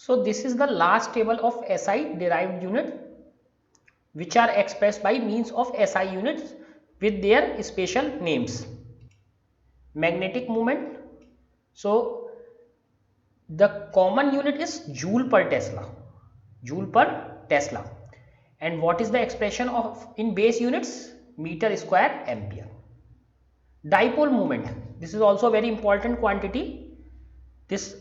So this is the last table of SI derived unit which are expressed by means of SI units with their special names. Magnetic moment. So the common unit is Joule per Tesla. Joule per Tesla. And what is the expression of in base units? Meter square ampere. Dipole moment. This is also very important quantity. This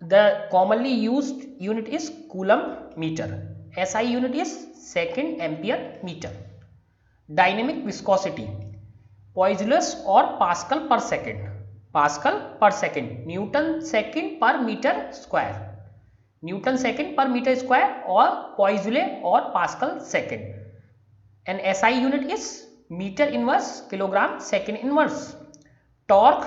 the commonly used unit is coulomb meter. SI unit is second ampere meter. Dynamic viscosity, Poiseuille or Pascal per second. Pascal per second, Newton second per meter square. Newton second per meter square or Poiseuille or Pascal second. And SI unit is meter inverse kilogram second inverse. Torque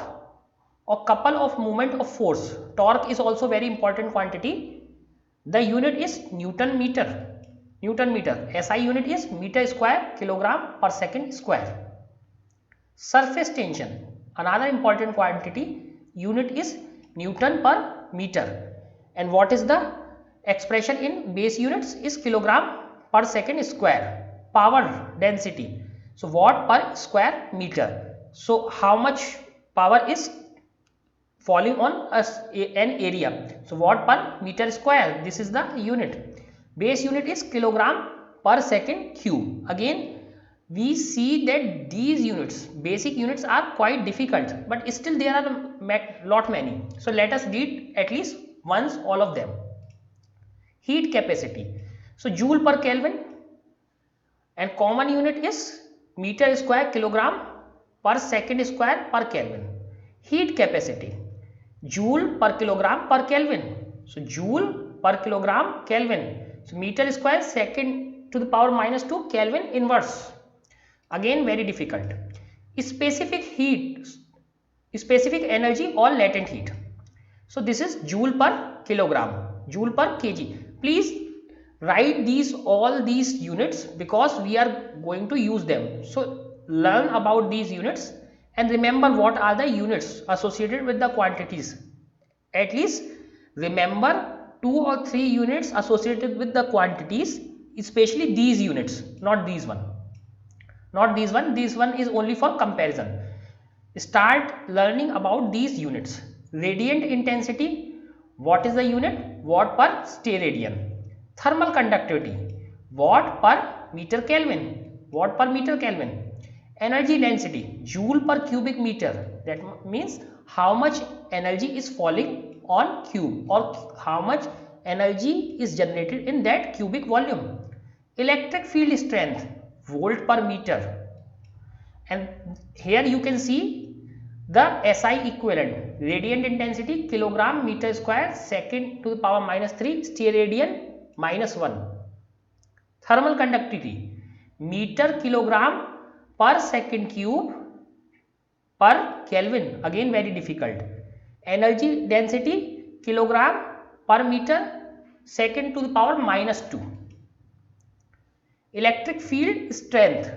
or couple of moment of force. Torque is also very important quantity. The unit is Newton meter. Newton meter. SI unit is meter square kilogram per second square. Surface tension. Another important quantity. Unit is Newton per meter. And what is the expression in base units is kilogram per second square. Power density. So watt per square meter. So how much power is falling on an area. So watt per meter square, this is the unit. Base unit is kilogram per second cube. Again we see that these units, basic units, are quite difficult, but still there are lot many. So let us read at least once all of them. Heat capacity. So Joule per Kelvin, and common unit is meter square kilogram per second square per Kelvin. Heat capacity, Joule per kilogram per Kelvin. So Joule per kilogram Kelvin. So meter square second to the power minus 2 Kelvin inverse. Again very difficult. Specific heat, specific energy or latent heat. So this is Joule per kilogram, Joule per kg. Please write all these units because we are going to use them. So learn about these units and remember what are the units associated with the quantities. At least remember 2 or 3 units associated with the quantities, especially these units, not these one. Not these one, this one is only for comparison. Start learning about these units. Radiant intensity, what is the unit? Watt per steradian. Thermal conductivity, watt per meter Kelvin. Watt per meter Kelvin. Energy density, Joule per cubic meter. That means how much energy is falling on cube or how much energy is generated in that cubic volume. Electric field strength, volt per meter. And here you can see the SI equivalent, radiant intensity kilogram meter square second to the power minus 3 steradian minus 1. Thermal conductivity, meter kilogram per second cube per Kelvin. Again very difficult. Energy density kilogram per meter second to the power minus 2. Electric field strength.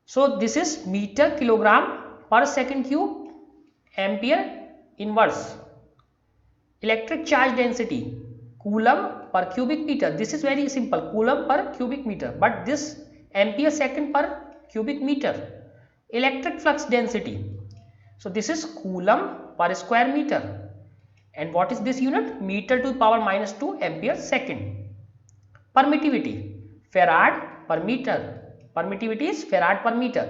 So this is meter kilogram per second cube ampere inverse. Electric charge density, coulomb per cubic meter. This is very simple, coulomb per cubic meter, but this ampere second per cubic meter. Electric flux density. So this is coulomb per square meter. And what is this unit? Meter to the power minus 2 ampere second. Permittivity, farad per meter. Permittivity is farad per meter.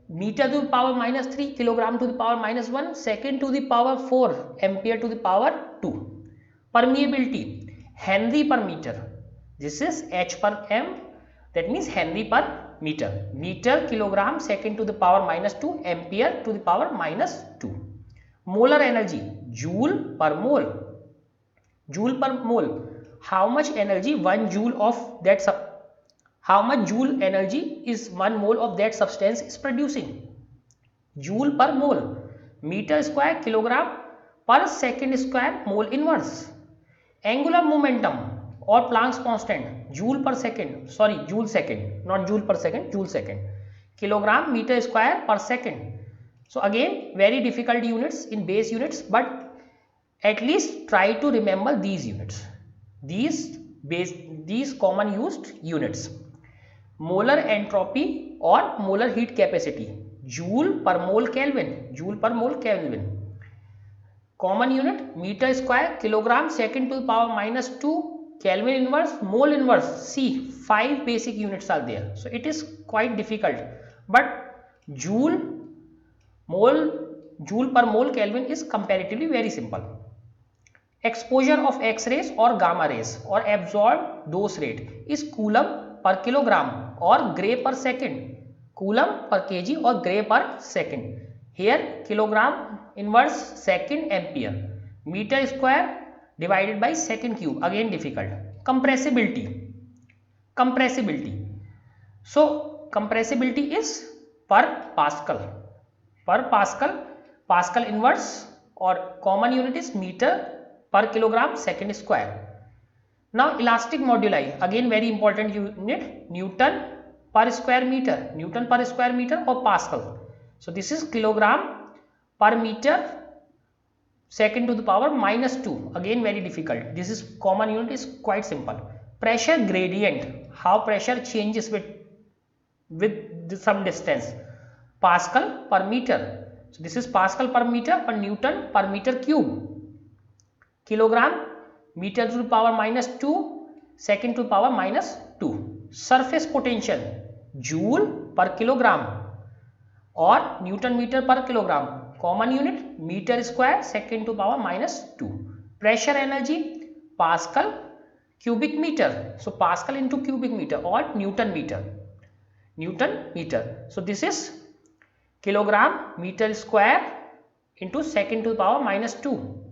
Meter to the power minus 3, kilogram to the power minus 1, second to the power 4, ampere to the power 2. Permeability, Henry per meter. This is H per M, that means Henry per meter. Meter kilogram second to the power minus 2, ampere to the power minus 2. Molar energy, Joule per mole. Joule per mole. How much energy 1 joule of that how much joule energy is 1 mole of that substance is producing? Joule per mole. Meter square kilogram per second square mole inverse. Angular momentum or Planck's constant, Joule per second, sorry, Joule second, not Joule per second, Joule second. Kilogram meter square per second. So again very difficult units in base units, but at least try to remember these units. these common used units: molar entropy or molar heat capacity, joule per mole Kelvin. Common unit meter square, kilogram, second to the power minus 2, Kelvin inverse, mole inverse. See, 5 basic units are there. So it is quite difficult. But joule per mole Kelvin is comparatively very simple. Exposure of X-rays or gamma rays or absorbed dose rate is coulomb per kilogram or Gray per second. Coulomb per kg or Gray per second. Here kilogram inverse second ampere. Meter square divided by second cube, again difficult. Compressibility. So compressibility is per Pascal. Pascal inverse or common unit is meter per kilogram second square. Now elastic moduli, again very important unit, Newton per square meter or Pascal. So this is kilogram per meter second to the power minus 2, again very difficult. This is common unit is quite simple. Pressure gradient, how pressure changes with some distance, Pascal per meter. So this is Pascal per meter or Newton per meter cube. Kilogram meter to the power minus 2 second to the power minus 2. Surface potential, joule per kilogram or Newton meter per kilogram. Common unit meter square second to the power minus 2. Pressure energy, Pascal cubic meter. So Pascal into cubic meter or Newton meter. So this is kilogram meter square into second to the power minus 2.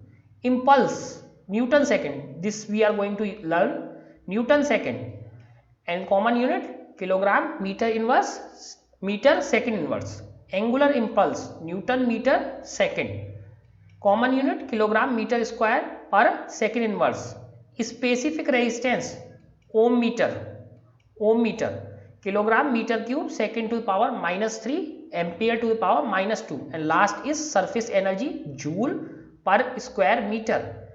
Impulse, Newton second. This we are going to learn, Newton second. And common unit kilogram meter inverse meter second inverse. Angular impulse, Newton meter second. Common unit kilogram meter square per second inverse. Specific resistance, ohm meter, kilogram meter cube second to the power minus 3, ampere to the power minus 2. And last is surface energy, joule per square meter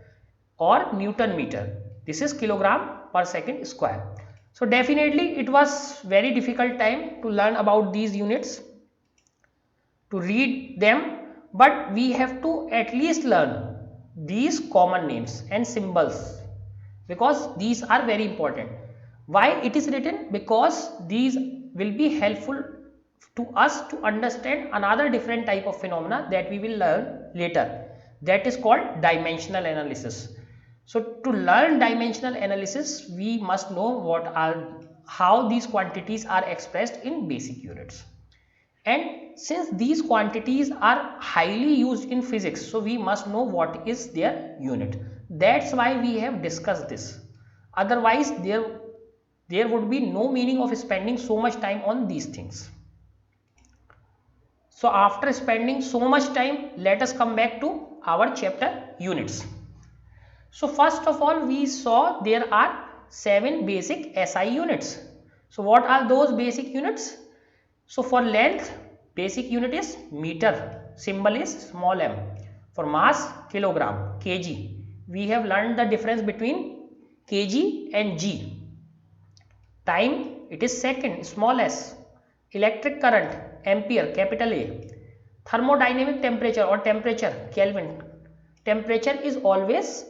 or Newton meter. This is kilogram per second square. So definitely it was very difficult time to learn about these units, to read them, but we have to at least learn these common names and symbols because these are very important. Why it is written? Because these will be helpful to us to understand another different type of phenomena that we will learn later, that is called dimensional analysis. So to learn dimensional analysis we must know how these quantities are expressed in basic units. And since these quantities are highly used in physics, so we must know what is their unit. That's why we have discussed this. Otherwise there would be no meaning of spending so much time on these things. So after spending so much time, let us come back to our chapter units. So first of all we saw there are 7 basic SI units. So what are those basic units? So for length, basic unit is meter, symbol is small m. For mass, kilogram, kg. We have learned the difference between kg and g. Time, it is second, small s. Electric current, ampere, capital A. Thermodynamic temperature or temperature, Kelvin. Temperature is always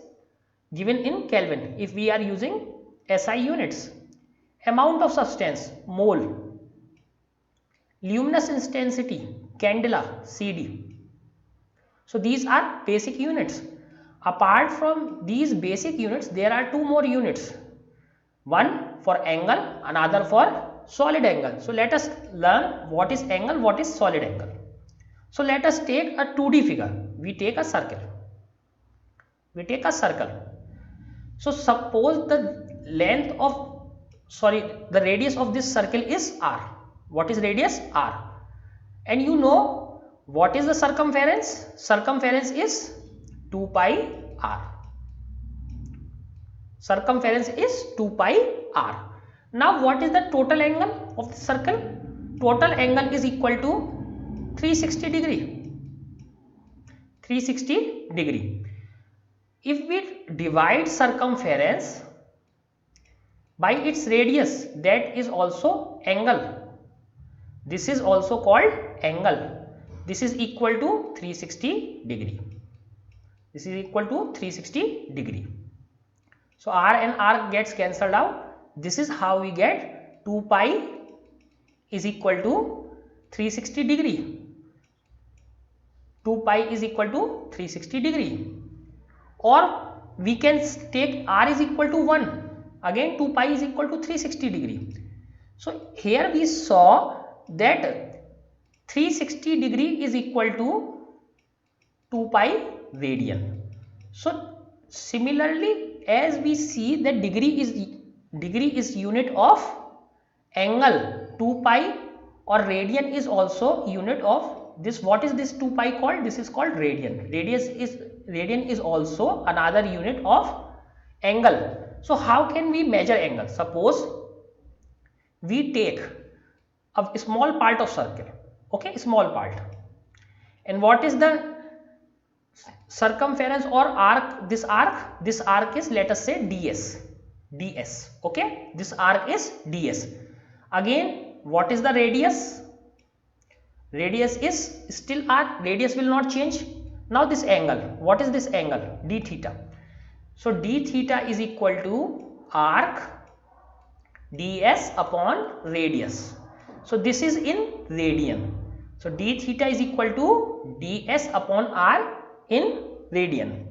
given in Kelvin if we are using SI units. Amount of substance, mole. Luminous intensity, candela, CD. So these are basic units. Apart from these basic units, there are 2 more units. One for angle, another for solid angle. So let us learn what is angle, what is solid angle. So let us take a 2D figure. We take a circle. So suppose the radius of this circle is r. What is radius? R. And you know what is the circumference? Circumference is 2 pi r. Circumference is 2 pi r. Now what is the total angle of the circle? Total angle is equal to 360 degree. 360 degree. If we divide circumference by its radius, that is also angle. This is also called angle. This is equal to 360 degree. This is equal to 360 degree. So r and r gets cancelled out. This is how we get 2 pi is equal to 360 degree. 2 pi is equal to 360 degree. Or we can take r is equal to 1. Again 2 pi is equal to 360 degree. So here we saw that 360 degree is equal to 2 pi radian. So similarly, as we see that degree is unit of angle, 2 pi or radian is also unit of this. What is this 2 pi called? This is called radian. Radian is also another unit of angle. So how can we measure angle? Suppose we take a small part of circle, okay, small part, and what is the circumference or arc? This arc is, let us say, ds, okay, this arc is ds. Again, what is the radius? Radius is still r, radius will not change. Now this angle, what is this angle? D theta. So d theta is equal to arc ds upon radius. So this is in radian. So d theta is equal to ds upon r in radian.